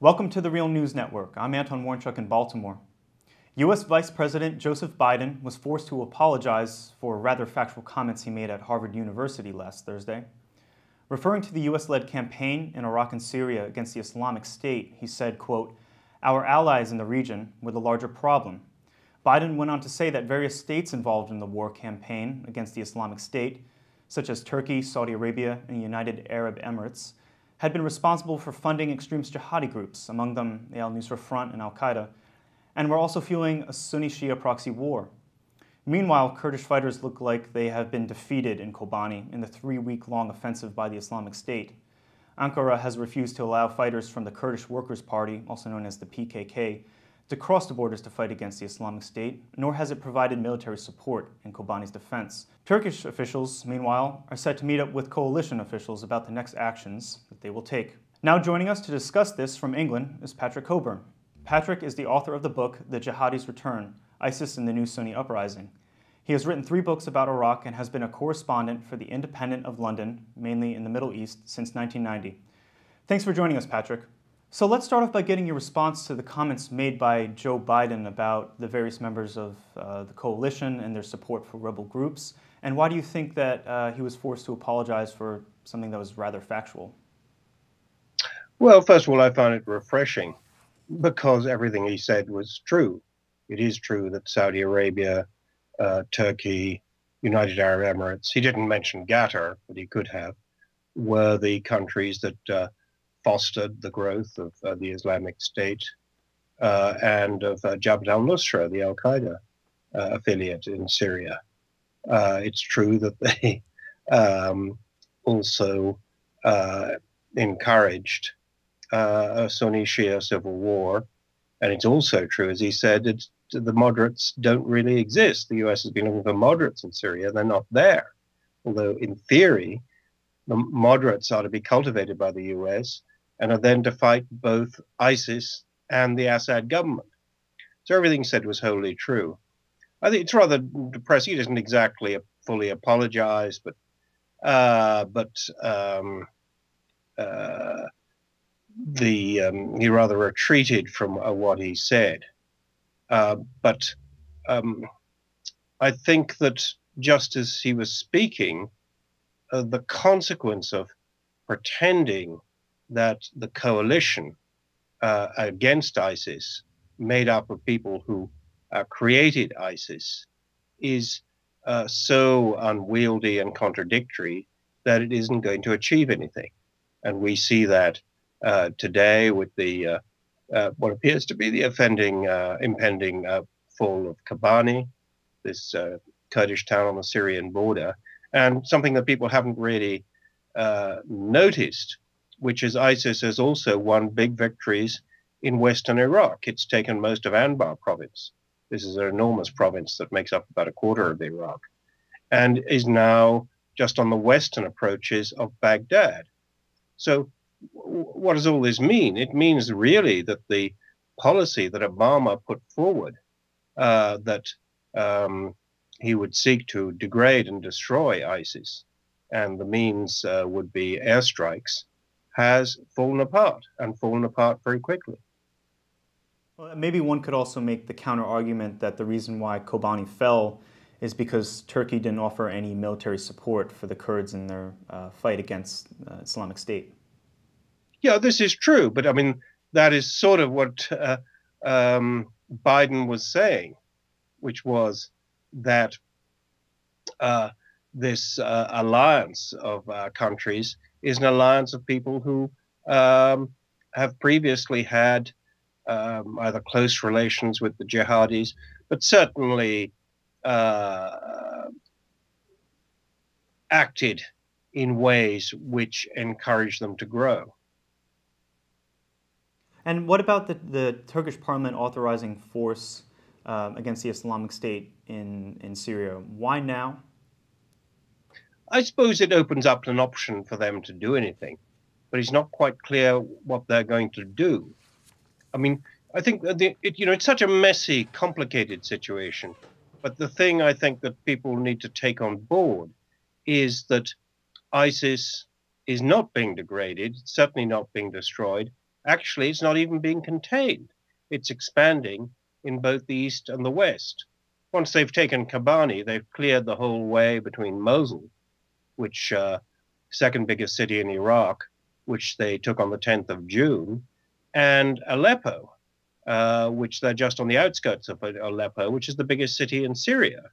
Welcome to the Real News Network. I'm Anton Warnchuk in Baltimore. U.S. Vice President Joseph Biden was forced to apologize for rather factual comments he made at Harvard University last Thursday. Referring to the U.S.-led campaign in Iraq and Syria against the Islamic State, he said, quote, "Our allies in the region were the larger problem." Biden went on to say that various states involved in the war campaign against the Islamic State, such as Turkey, Saudi Arabia, and the United Arab Emirates, had been responsible for funding extremist jihadi groups, among them the al-Nusra Front and al-Qaeda, and were also fueling a Sunni-Shia proxy war. Meanwhile, Kurdish fighters look like they have been defeated in Kobani in the 3-week-long offensive by the Islamic State. Ankara has refused to allow fighters from the Kurdish Workers' Party, also known as the PKK, to cross the borders to fight against the Islamic State, nor has it provided military support in Kobani's defense. Turkish officials, meanwhile, are set to meet up with coalition officials about the next actions that they will take. Now joining us to discuss this from England is Patrick Cockburn. Patrick is the author of the book, The Jihadis Return, ISIS and the New Sunni Uprising. He has written 3 books about Iraq and has been a correspondent for The Independent of London, mainly in the Middle East, since 1990. Thanks for joining us, Patrick. So let's start off by getting your response to the comments made by Joe Biden about the various members of the coalition and their support for rebel groups. And why do you think that he was forced to apologize for something that was rather factual? Well, first of all, I found it refreshing because everything he said was true. It is true that Saudi Arabia, Turkey, United Arab Emirates, he didn't mention Qatar, but he could have, were the countries that fostered the growth of the Islamic State and of Jabhat al-Nusra, the al-Qaeda affiliate in Syria. It's true that they also encouraged a Sunni-Shia civil war. And it's also true, as he said, that the moderates don't really exist. The US has been looking for moderates in Syria. They're not there. Although in theory, the moderates are to be cultivated by the US and are then to fight both ISIS and the Assad government. So everything said was wholly true. I think it's rather depressing. He doesn't exactly fully apologize, but he rather retreated from what he said. But I think that just as he was speaking, the consequence of pretending that the coalition against ISIS, made up of people who created ISIS, is so unwieldy and contradictory that it isn't going to achieve anything. And we see that today with the what appears to be the impending fall of Kobani, this Kurdish town on the Syrian border, and something that people haven't really noticed, which is ISIS has also won big victories in western Iraq. It's taken most of Anbar province. This is an enormous province that makes up about a quarter of Iraq, and is now just on the western approaches of Baghdad. So what does all this mean? It means really that the policy that Obama put forward, that he would seek to degrade and destroy ISIS, and the means would be airstrikes, has fallen apart, and fallen apart very quickly. Well, maybe one could also make the counter-argument that the reason why Kobani fell is because Turkey didn't offer any military support for the Kurds in their fight against Islamic State. Yeah, this is true, but I mean, that is sort of what Biden was saying, which was that this alliance of countries is an alliance of people who have previously had either close relations with the jihadis, but certainly acted in ways which encourage them to grow. And what about the Turkish parliament authorizing force against the Islamic State in Syria? Why now? I suppose it opens up an option for them to do anything, but it's not quite clear what they're going to do. I mean, I think that it's such a messy, complicated situation. But the thing I think that people need to take on board is that ISIS is not being degraded, certainly not being destroyed, Actually, it's not even being contained. It's expanding in both the east and the west. Once they've taken Kobani, they've cleared the whole way between Mosul, which second biggest city in Iraq, which they took on the 10th of June, and Aleppo, which they're just on the outskirts of Aleppo, which is the biggest city in Syria.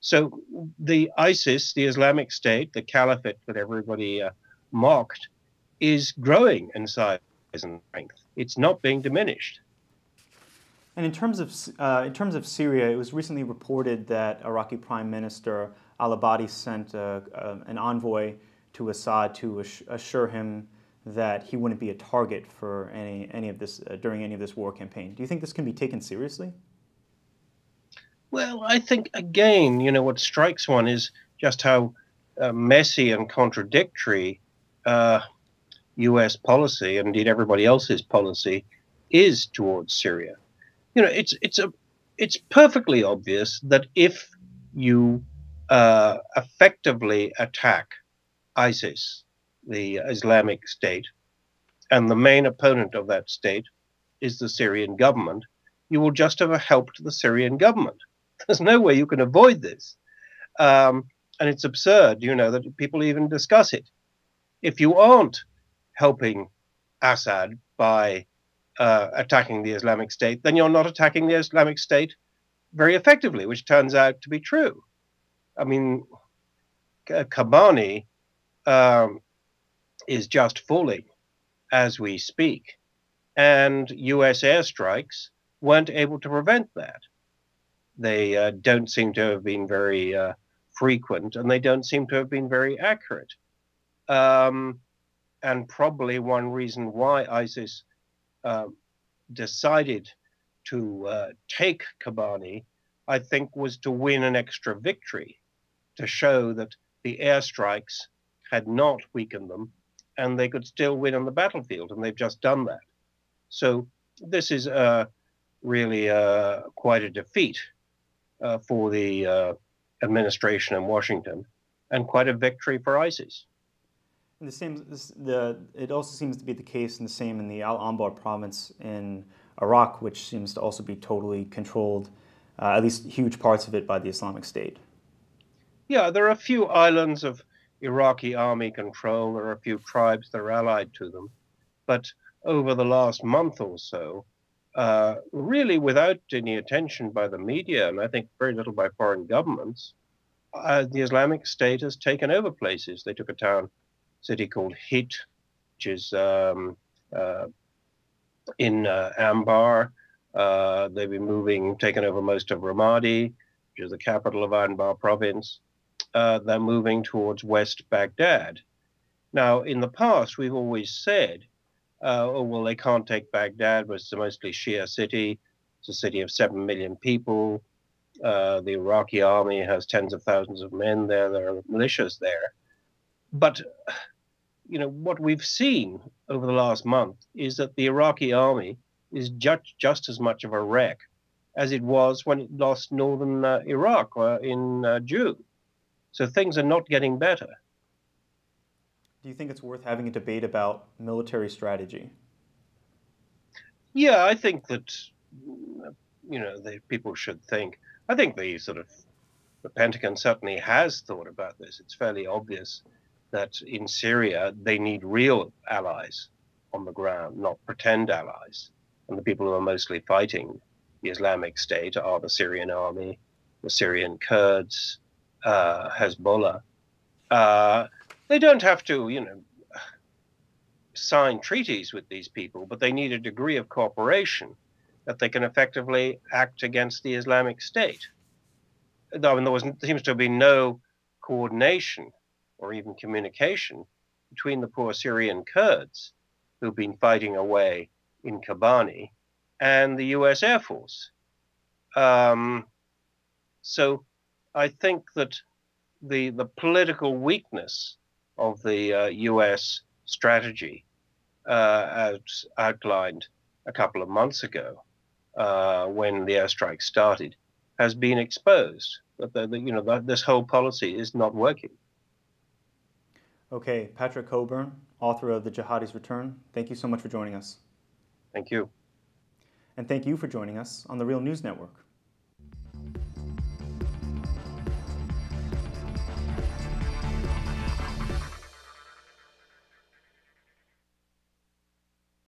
So the ISIS, the Islamic State, the caliphate that everybody mocked, is growing in size and strength. It's not being diminished. And in terms of Syria, it was recently reported that Iraqi Prime Minister al-Abadi sent an envoy to Assad to assure him that he wouldn't be a target for any of this during any of this war campaign. Do you think this can be taken seriously? Well, I think, again, what strikes one is just how messy and contradictory U.S. policy, and indeed everybody else's policy, is towards Syria. It's perfectly obvious that if you effectively attack ISIS, the Islamic State, and the main opponent of that state is the Syrian government, you will just have helped the Syrian government. There's no way you can avoid this. And it's absurd, that people even discuss it. If you aren't helping Assad by attacking the Islamic State, then you're not attacking the Islamic State very effectively, which turns out to be true. I mean, Kobani is just falling as we speak, and U.S. airstrikes weren't able to prevent that. They don't seem to have been very frequent, and they don't seem to have been very accurate. And probably one reason why ISIS decided to take Kobani, I think, was to win an extra victory, to show that the airstrikes had not weakened them, and they could still win on the battlefield, and they've just done that. So this is really quite a defeat for the administration in Washington, and quite a victory for ISIS. And it also seems to be the case, and the same in the Al-Anbar province in Iraq, which seems to also be totally controlled, at least huge parts of it, by the Islamic State. Yeah, there are a few islands of Iraqi army control. There are a few tribes that are allied to them. But over the last month or so, really without any attention by the media, and I think very little by foreign governments, the Islamic State has taken over places. They took a city called Hit, which is in Anbar. They've been taken over most of Ramadi, which is the capital of Anbar province. They're moving towards West Baghdad. Now, in the past, we've always said, oh, well, they can't take Baghdad, but it's a mostly Shia city. It's a city of 7 million people. The Iraqi army has tens of thousands of men there. There are militias there. But, what we've seen over the last month is that the Iraqi army is just as much of a wreck as it was when it lost northern Iraq in June. So things are not getting better. Do you think it's worth having a debate about military strategy? Yeah, I think that, people should think. I think the Pentagon certainly has thought about this. It's fairly obvious that in Syria, they need real allies on the ground, not pretend allies. And the people who are mostly fighting the Islamic State are the Syrian army, the Syrian Kurds, Hezbollah. They don't have to, sign treaties with these people, but they need a degree of cooperation that they can effectively act against the Islamic State. I mean, there seems to have been no coordination or even communication between the poor Syrian Kurds who've been fighting away in Kobani and the U.S. Air Force. So I think that the political weakness of the U.S. strategy, as outlined a couple of months ago when the airstrike started, has been exposed. That this whole policy is not working. Okay, Patrick Cockburn, author of The Jihadi's Return, thank you so much for joining us. Thank you. And thank you for joining us on the Real News Network.